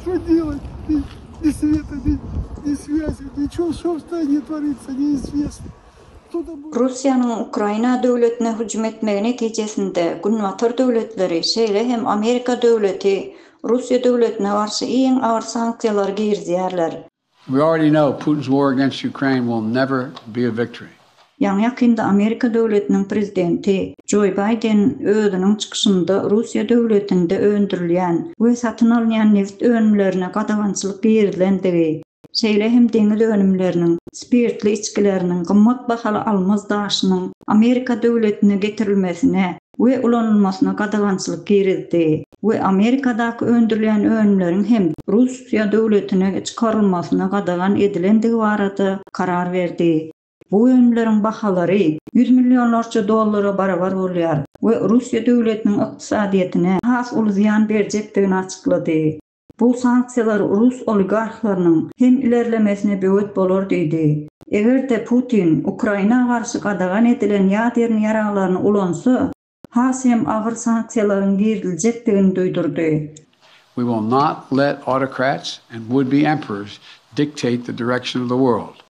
что делать, ни света, ни связи, ничего, что в стране творится, неизвестно. Rusya'nın Ukrayna döwletine hücum etmegi netijesinde Günwatar döwletleri şeýle hem Amerika döwleti Rusya döwletine garşy iň agyr sanksiýalar girýärler. We already know Putin's war against Ukraine will never be a victory. Ýa-ni ýakynda Amerika döwletiniň prezidenti Joe Biden özüniň çykyşynda Rusya döwletinde öndürilýän we satyn alynýan neft önümlerine gadawançylyk berilendigi, şeýle hem deňiz önümleriniň, spirtli içkileriniň, gymmat bahaly almaz daşynyň Amerika döwletine getirilmesine we ulanylmasyna gadawançylyk berildi we Amerikadaky öndürilýän önümleriň hem Rusya döwletine çykarylmasyna gadagan edilendigi barada karar berdi. Bu önümleriň bahalary 100 millionlarça dollara barabar bolýar we Rusya döwletiniň ykdysadyetine has uly ziýan berjekdigini açyklady. Bu sanksiýalar Rus oligarklarynyň hem ilerlemesine böwet bolar diýdi. Egerde Putin Ukraina garşy gadagan edilen ýa-derni ýaraglaryny ulansa, has hem agyr sanksiýalaryň giriljekdigini duýdurdy. We will not let autocrats and would-be emperors dictate the direction of the world.